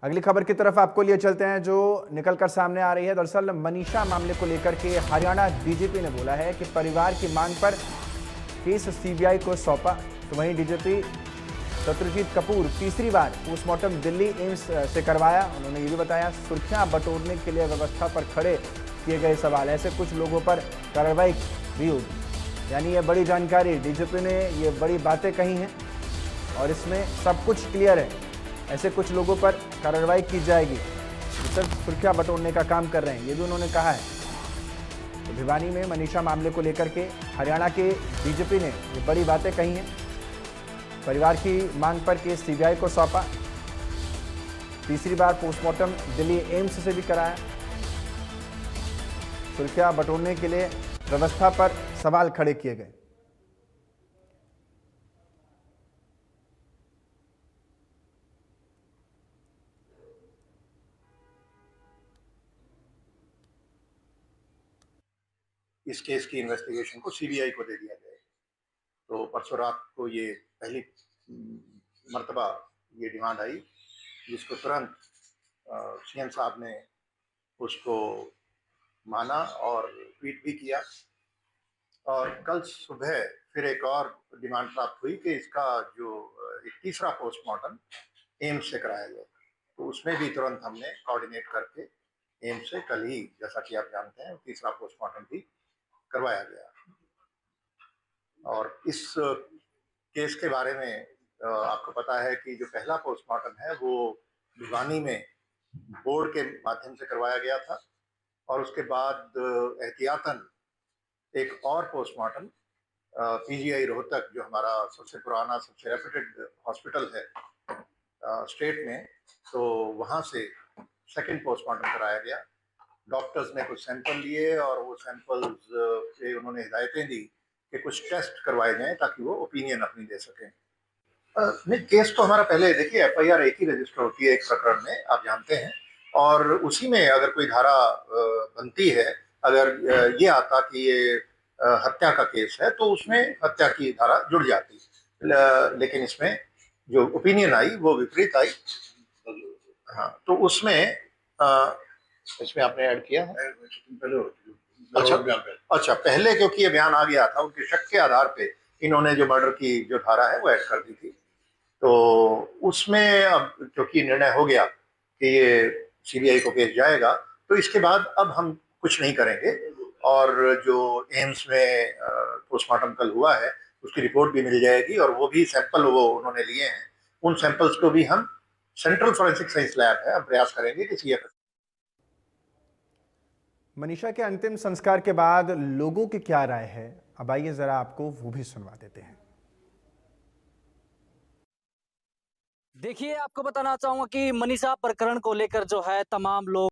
अगली खबर की तरफ आपको लिए चलते हैं जो निकलकर सामने आ रही है। दरअसल मनीषा मामले को लेकर के हरियाणा डीजीपी ने बोला है कि परिवार की मांग पर केस सीबीआई को सौंपा। तो वहीं डीजीपी शत्रुजीत कपूर तीसरी बार पोस्टमार्टम दिल्ली एम्स से करवाया। उन्होंने ये भी बताया सुर्खियां बटोरने के लिए व्यवस्था पर खड़े किए गए सवाल, ऐसे कुछ लोगों पर कार्रवाई भी होगी। यानी ये बड़ी जानकारी, डीजीपी ने ये बड़ी बातें कही हैं और इसमें सब कुछ क्लियर है। ऐसे कुछ लोगों पर कार्रवाई की जाएगी जो सिर्फ सुर्खियां बटोरने का काम कर रहे हैं, ये भी उन्होंने कहा है। तो भिवानी में मनीषा मामले को लेकर के हरियाणा के डीजीपी ने ये बड़ी बातें कही हैं। परिवार की मांग पर केस सीबीआई को सौंपा। तीसरी बार पोस्टमार्टम दिल्ली एम्स से भी कराया। सुर्खियां बटोरने के लिए व्यवस्था पर सवाल खड़े किए गए। इस केस की इन्वेस्टिगेशन को सीबीआई को दे दिया जाए। तो परसों रात को ये पहली मर्तबा ये डिमांड आई, जिसको तुरंत सीएम साहब ने उसको माना और ट्वीट भी किया। और कल सुबह फिर एक और डिमांड प्राप्त हुई कि इसका जो एक तीसरा पोस्टमार्टम एम्स से कराया जाए। तो उसमें भी तुरंत हमने कोऑर्डिनेट करके एम्स से कल ही, जैसा कि आप जानते हैं, तीसरा पोस्टमार्टम भी करवाया गया। और इस केस के बारे में आपको पता है कि जो पहला पोस्टमार्टम है वो भिवानी में बोर्ड के माध्यम से करवाया गया था और उसके बाद एहतियातन एक और पोस्टमार्टम पीजीआई रोहतक, जो हमारा सबसे पुराना सबसे रेप्यूटेड हॉस्पिटल है स्टेट में, तो वहाँ से सेकंड पोस्टमार्टम कराया गया। डॉक्टर्स ने कुछ सैंपल लिए और वो सैंपल्स पे उन्होंने हिदायतें दी कि कुछ टेस्ट करवाए जाएं ताकि वो ओपिनियन अपनी दे सकें। नहीं, केस तो हमारा पहले, देखिए, एफआईआर एक ही रजिस्टर होती है एक प्रकरण में, आप जानते हैं, और उसी में अगर कोई धारा बनती है, अगर ये आता कि ये हत्या का केस है तो उसमें हत्या की धारा जुड़ जाती। लेकिन इसमें जो ओपिनियन आई वो विपरीत आई। हाँ, तो उसमें इसमें आपने ऐड किया है। अच्छा, पहले क्योंकि ये बयान आ गया था, उनके शक के आधार पे इन्होंने जो मर्डर की जो धारा है वो ऐड कर दी थी। तो उसमें अब क्योंकि निर्णय हो गया कि ये सीबीआई को केस जाएगा, तो इसके बाद अब हम कुछ नहीं करेंगे। और जो एम्स में पोस्टमार्टम कल हुआ है उसकी रिपोर्ट भी मिल जाएगी और वो भी सैंपल वो उन्होंने लिए हैं, उन सैंपल्स को भी हम, सेंट्रल फॉरेंसिक साइंस लैब है, हम प्रयास करेंगे कि सीएफएस। मनीषा के अंतिम संस्कार के बाद लोगों की क्या राय है, अब आइए जरा आपको वो भी सुनवा देते हैं। देखिए, आपको बताना चाहूंगा कि मनीषा प्रकरण को लेकर जो है तमाम लोग